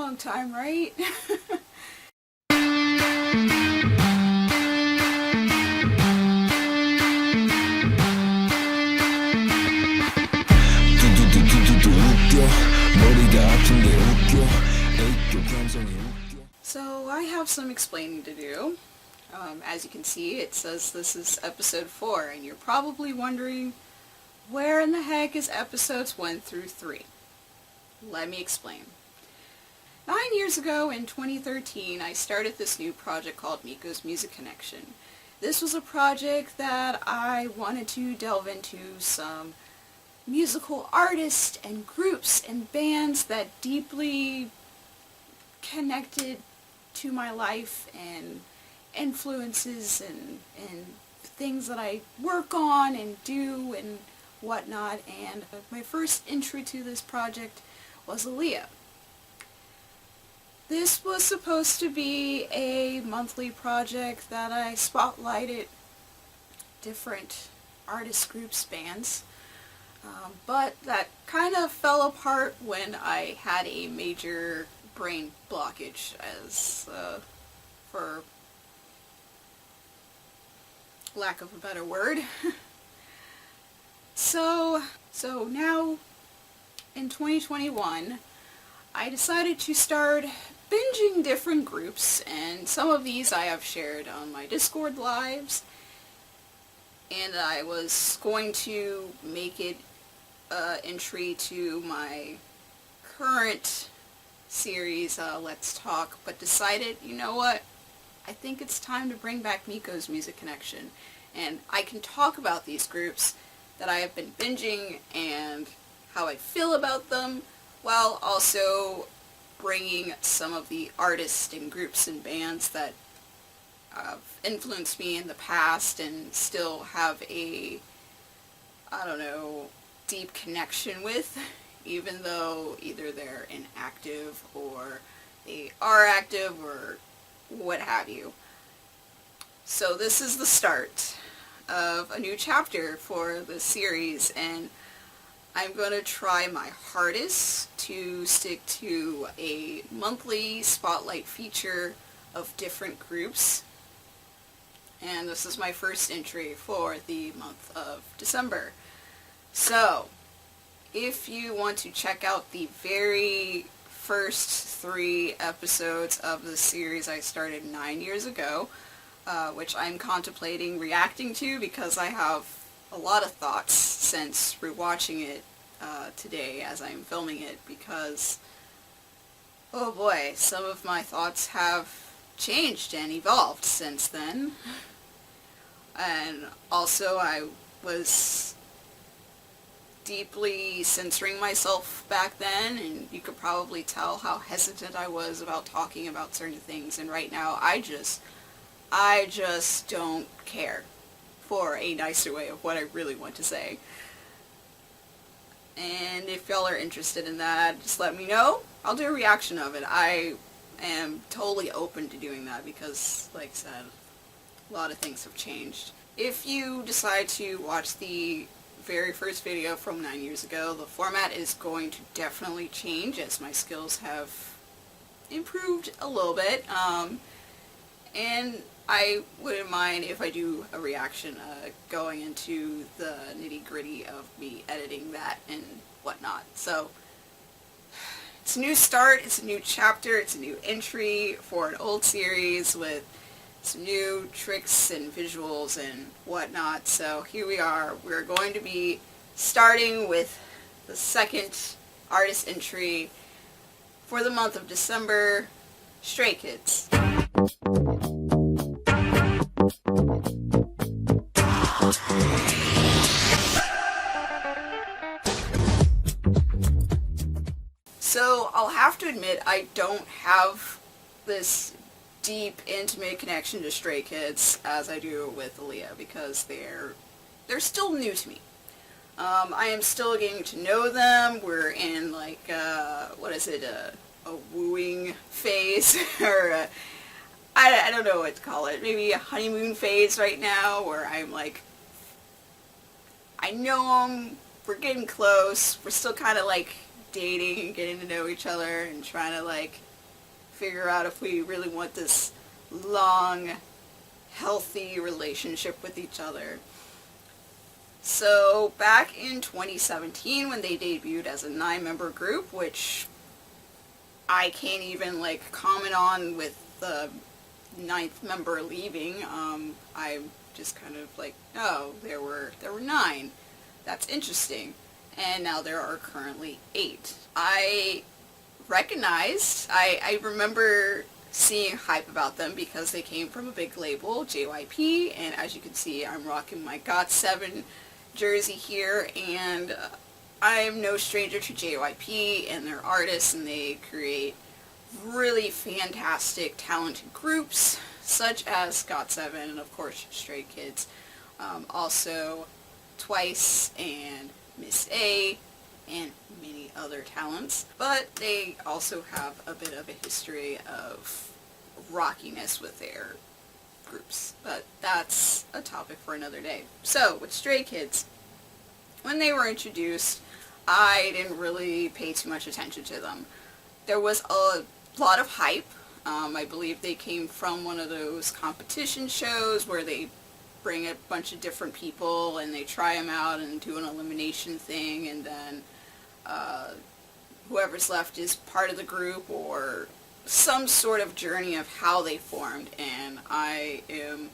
long time, right? So I have some explaining to do. As you can see, it says this is episode 4, and you're probably wondering, where in the heck is episodes 1 through 3? Let me explain. 9 years ago, in 2013, I started this new project called Miko's Music Connection. This was a project that I wanted to delve into some musical artists and groups and bands that deeply connected to my life and influences and things that I work on and do and whatnot. And my first entry to this project was Aaliyah. This was supposed to be a monthly project that I spotlighted different artist groups, bands, but that kind of fell apart when I had a major brain blockage, as for lack of a better word. So now in 2021 I decided to start binging different groups, and some of these I have shared on my Discord lives, and I was going to make it entry to my current series, Let's Talk, but decided, you know what, I think it's time to bring back Miko's Music Connection, and I can talk about these groups that I have been binging and how I feel about them, while also bringing some of the artists and groups and bands that have influenced me in the past and still have a, I don't know, deep connection with, even though either they're inactive or they are active or what have you. So this is the start of a new chapter for the series, and I'm going to try my hardest to stick to a monthly spotlight feature of different groups. And this is my first entry for the month of December. So, if you want to check out the very first 3 episodes of the series I started 9 years ago, which I'm contemplating reacting to because I have a lot of thoughts since rewatching it today as I'm filming it, because, oh boy, some of my thoughts have changed and evolved since then. And also I was deeply censoring myself back then, and you could probably tell how hesitant I was about talking about certain things, and right now I just don't care, for a nicer way of what I really want to say. And if y'all are interested in that, just let me know. I'll do a reaction of it. I am totally open to doing that because, like I said, a lot of things have changed. If you decide to watch the very first video from 9 years ago, the format is going to definitely change as my skills have improved a little bit. And I wouldn't mind if I do a reaction going into the nitty-gritty of me editing that and whatnot. So, it's a new start, it's a new chapter, it's a new entry for an old series with some new tricks and visuals and whatnot. So here we are. We're going to be starting with the second artist entry for the month of December, Stray Kids. So I'll have to admit I don't have this deep, intimate connection to Stray Kids as I do with Aaliyah, because they're still new to me. I am still getting to know them. We're in like a wooing phase, or I don't know what to call it. Maybe a honeymoon phase right now, where I'm like, I know them, we're getting close, we're still kind of like dating and getting to know each other and trying to like figure out if we really want this long, healthy relationship with each other. So back in 2017 when they debuted as a 9-member group, which I can't even like comment on with the 9th member leaving, I'm just kind of like, oh, there were 9. That's interesting. And now there are currently 8. I remember seeing hype about them because they came from a big label, JYP, and as you can see, I'm rocking my GOT7 jersey here, and I'm no stranger to JYP and their artists, and they create really fantastic, talented groups, such as GOT7 and of course Stray Kids. Also Twice and Miss A and many other talents, but they also have a bit of a history of rockiness with their groups, but that's a topic for another day. So with Stray Kids, when they were introduced, I didn't really pay too much attention to them. There was a lot of hype. I believe they came from one of those competition shows where they bring a bunch of different people and they try them out and do an elimination thing, and then whoever's left is part of the group or some sort of journey of how they formed, and I am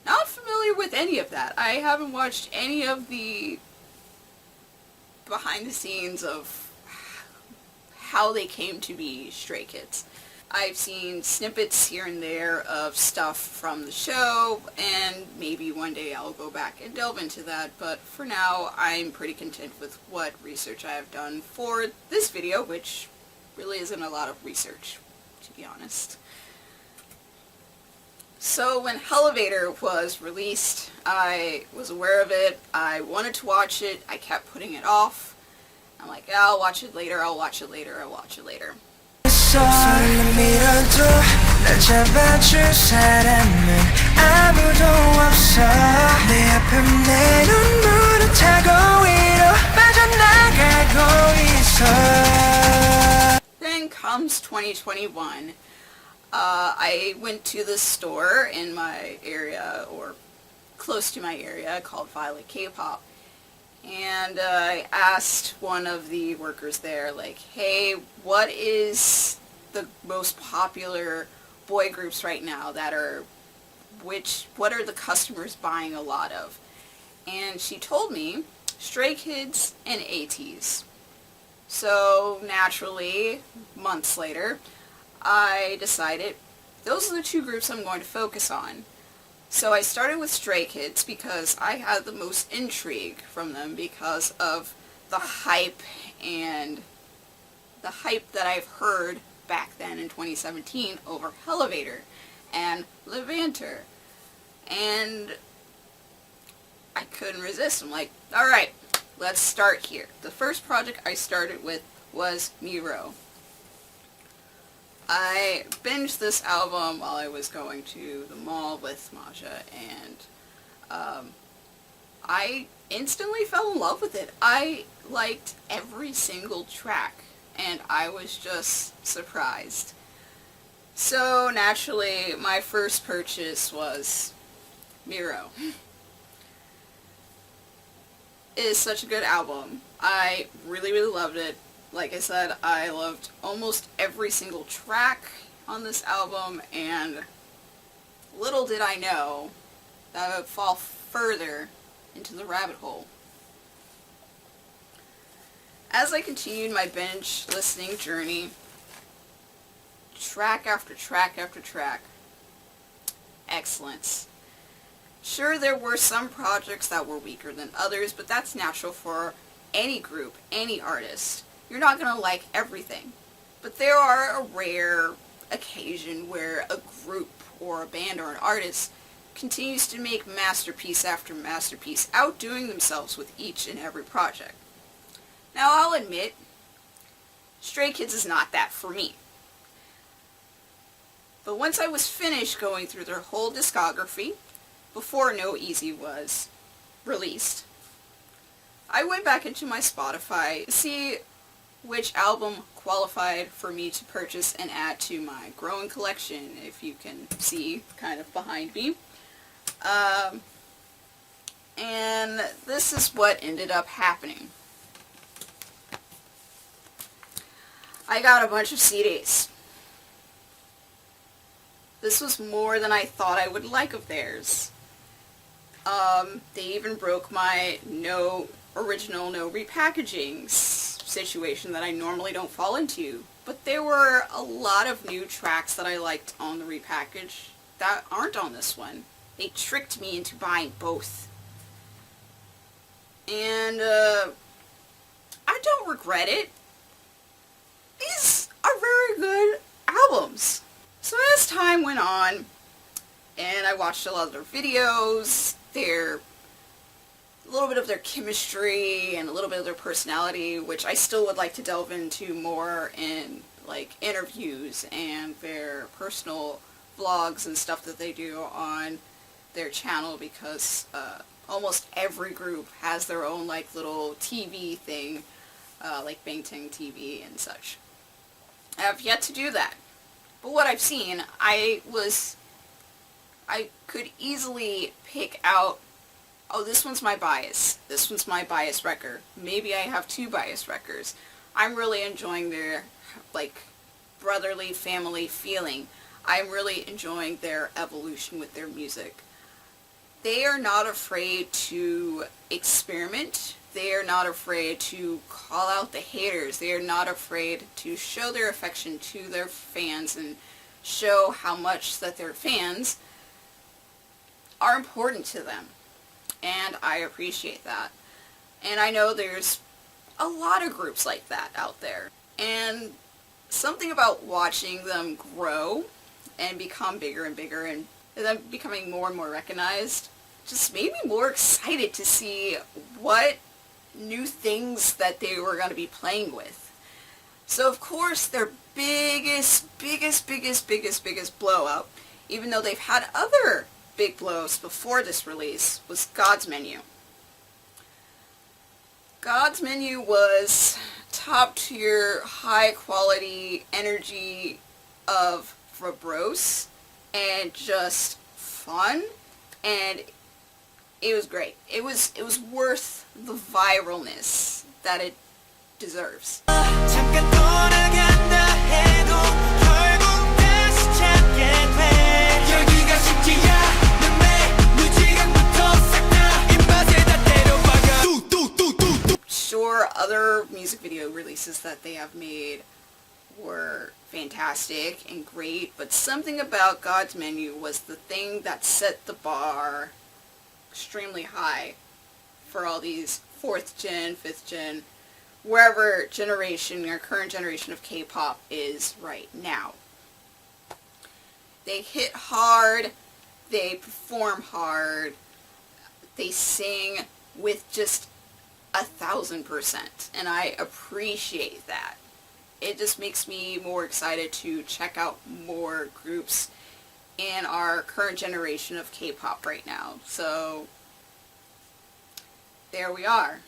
not familiar with any of that. I haven't watched any of the behind the scenes of how they came to be Stray Kids. I've seen snippets here and there of stuff from the show, and maybe one day I'll go back and delve into that, but for now I'm pretty content with what research I have done for this video, which really isn't a lot of research, to be honest. So when Elevator was released, I was aware of it, I wanted to watch it, I kept putting it off. I'm like, yeah, I'll watch it later, I'll watch it later, I'll watch it later. Then comes 2021. I went to this store in my area, or close to my area, called Violet Kpop. And I asked one of the workers there, like, hey, what is the most popular boy groups right now that are, what are the customers buying a lot of? And she told me Stray Kids and ATEEZ. So naturally, months later, I decided those are the 2 groups I'm going to focus on. So I started with Stray Kids because I had the most intrigue from them because of the hype and the hype that I've heard back then in 2017 over Elevator and Levanter. And I couldn't resist. I'm like, alright, let's start here. The first project I started with was Miko. I binged this album while I was going to the mall with Maja, and I instantly fell in love with it. I liked every single track, and I was just surprised. So naturally, my first purchase was Miko. It is such a good album. I really, really loved it. Like I said, I loved almost every single track on this album, and little did I know that I would fall further into the rabbit hole. As I continued my binge listening journey, track after track after track, excellence. Sure, there were some projects that were weaker than others, but that's natural for any group, any artist. You're not going to like everything. But there are a rare occasion where a group or a band or an artist continues to make masterpiece after masterpiece, outdoing themselves with each and every project. Now I'll admit, Stray Kids is not that for me. But once I was finished going through their whole discography, before No Easy was released, I went back into my Spotify to see which album qualified for me to purchase and add to my growing collection, if you can see kind of behind me. And this is what ended up happening. I got a bunch of CDs. This was more than I thought I would like of theirs. They even broke my no original, no repackaging situation that I normally don't fall into. But there were a lot of new tracks that I liked on the repackage that aren't on this one. They tricked me into buying both. And, I don't regret it. These are very good albums. So as time went on, and I watched a lot of their videos, a little bit of their chemistry, and a little bit of their personality, which I still would like to delve into more in, like, interviews and their personal vlogs and stuff that they do on their channel, because almost every group has their own, like, little TV thing, like Bangtan TV and such. I have yet to do that. But what I've seen, I could easily pick out, oh, this one's my bias. This one's my bias wrecker. Maybe I have two bias wreckers. I'm really enjoying their, like, brotherly family feeling. I'm really enjoying their evolution with their music. They are not afraid to experiment. They are not afraid to call out the haters. They are not afraid to show their affection to their fans and show how much that their fans are important to them. And I appreciate that. And I know there's a lot of groups like that out there. And something about watching them grow and become bigger and bigger and them becoming more and more recognized just made me more excited to see what new things that they were going to be playing with. So of course their biggest blow up, even though they've had other big blows before this release, was God's Menu. God's Menu was top tier, high quality energy of verbose and just fun, and it was great. It was worth the viralness that it deserves. Sure, other music video releases that they have made were fantastic and great, but something about God's Menu was the thing that set the bar extremely high for all these 4th gen, 5th gen, wherever generation or current generation of K-pop is right now. They hit hard, they perform hard, they sing with just 1000%, and I appreciate that. It just makes me more excited to check out more groups in our current generation of K-pop right now. So there we are.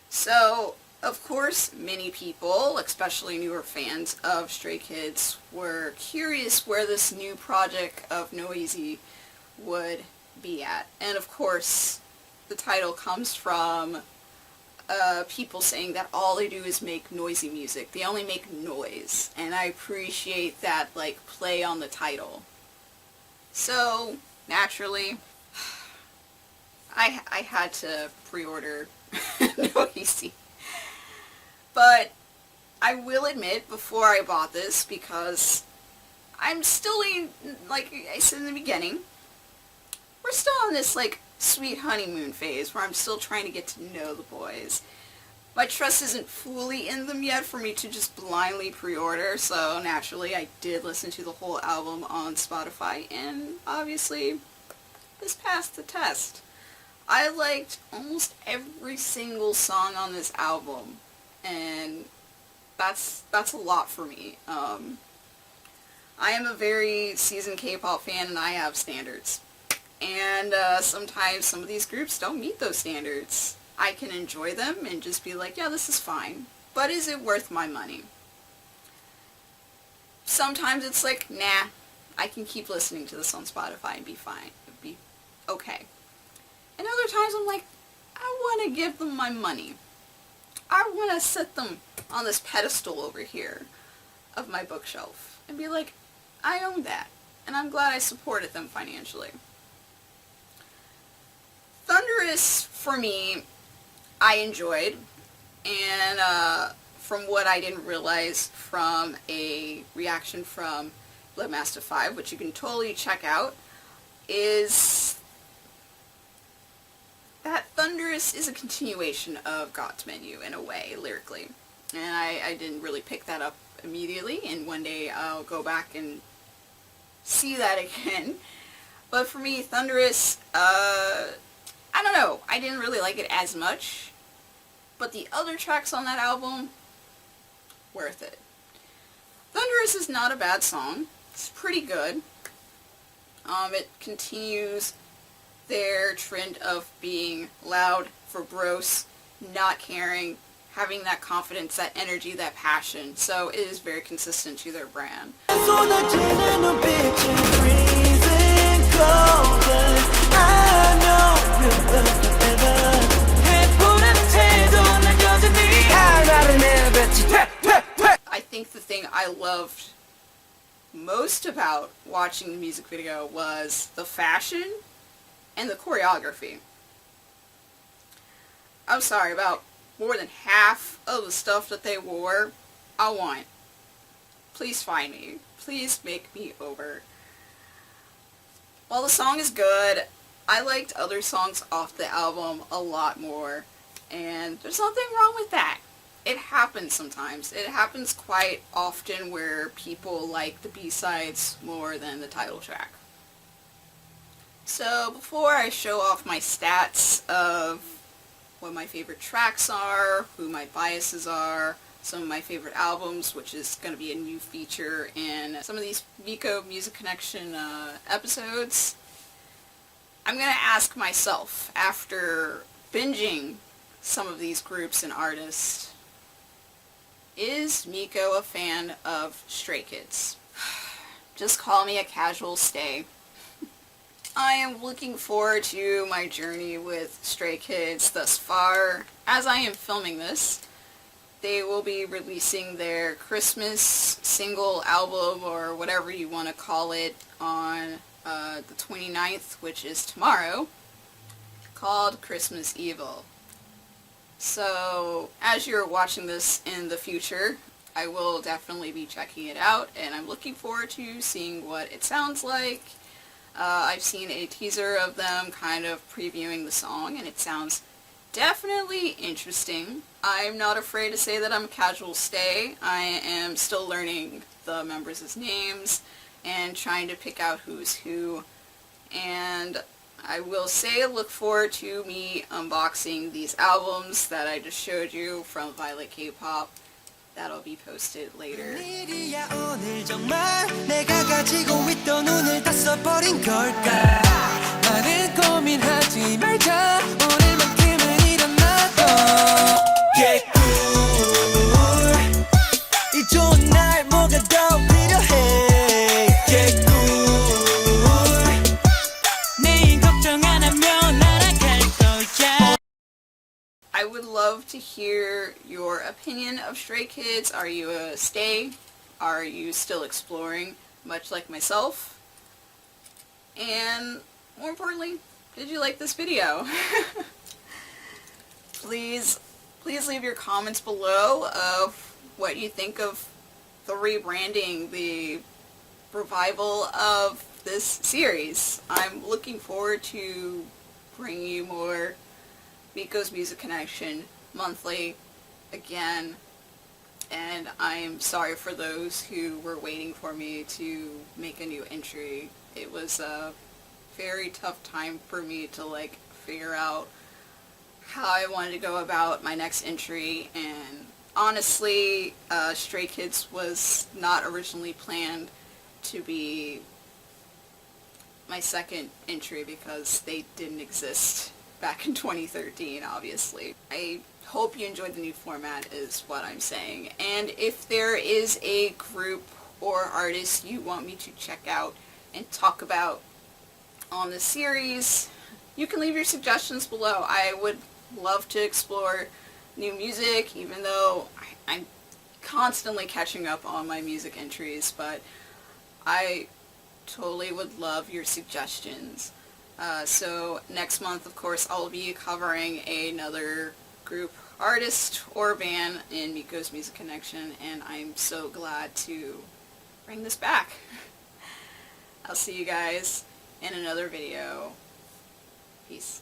So of course many people, especially newer fans of Stray Kids, were curious where this new project of Noisy would be at. And of course the title comes from people saying that all they do is make noisy music. They only make noise. And I appreciate that, like, play on the title. So, naturally, I had to pre-order Noisy. But I will admit, before I bought this, because I'm still, like I said in the beginning, we're still on this, like, sweet honeymoon phase where I'm still trying to get to know the boys. My trust isn't fully in them yet for me to just blindly pre-order, so naturally I did listen to the whole album on Spotify, and obviously this passed the test. I liked almost every single song on this album, and that's a lot for me. I am a very seasoned K-pop fan, and I have standards. And sometimes some of these groups don't meet those standards. I can enjoy them and just be like, yeah, this is fine. but is it worth my money? Sometimes it's like, nah, I can keep listening to this on Spotify and be fine, be okay. And other times I'm like, I want to give them my money. I want to set them on this pedestal over here of my bookshelf and be like, I own that, and I'm glad I supported them financially. Thunderous, for me, I enjoyed, and from what I didn't realize from a reaction from Bloodmaster 5, which you can totally check out, is that Thunderous is a continuation of God's Menu in a way, lyrically. And I didn't really pick that up immediately, and one day I'll go back and see that again. But for me, Thunderous, I don't know, I didn't really like it as much, but the other tracks on that album, worth it. Thunderous is not a bad song. It's pretty good. It continues their trend of being loud, verbose, not caring, having that confidence, that energy, that passion. So it is very consistent to their brand. I think the thing I loved most about watching the music video was the fashion and the choreography. I'm sorry, about more than half of the stuff that they wore, I want. Please find me. Please make me over. While the song is good, I liked other songs off the album a lot more, and there's nothing wrong with that. It happens sometimes. It happens quite often where people like the B-sides more than the title track. So before I show off my stats of what my favorite tracks are, who my biases are, some of my favorite albums, which is going to be a new feature in some of these Miko Music Connection episodes, I'm going to ask myself, after binging some of these groups and artists, is Miko a fan of Stray Kids? Just call me a casual stay. I am looking forward to my journey with Stray Kids thus far. As I am filming this, they will be releasing their Christmas single album, or whatever you want to call it, on the 29th, which is tomorrow, called Christmas Evil. So, as you're watching this in the future, I will definitely be checking it out, and I'm looking forward to seeing what it sounds like. I've seen a teaser of them kind of previewing the song, and it sounds definitely interesting. I'm not afraid to say that I'm a casual stay. I am still learning the members' names and trying to pick out who's who, and I will say look forward to me unboxing these albums that I just showed you from Violet K-pop. That'll be posted later. I would love to hear your opinion of Stray Kids. Are you a stay? Are you still exploring, much like myself? And more importantly, did you like this video? Please leave your comments below of what you think of the rebranding, the revival of this series. I'm looking forward to bringing you more Miko's Music Connection monthly again, and I'm sorry for those who were waiting for me to make a new entry. It was a very tough time for me to figure out how I wanted to go about my next entry, and honestly, Stray Kids was not originally planned to be my second entry because they didn't exist back in 2013, obviously. I hope you enjoyed the new format is what I'm saying. And if there is a group or artist you want me to check out and talk about on the series, you can leave your suggestions below. I would love to explore new music, even though I'm constantly catching up on my music entries, but I totally would love your suggestions. So next month, of course, I'll be covering another group, artist, or band in Miko's Music Connection, and I'm so glad to bring this back. I'll see you guys in another video. Peace.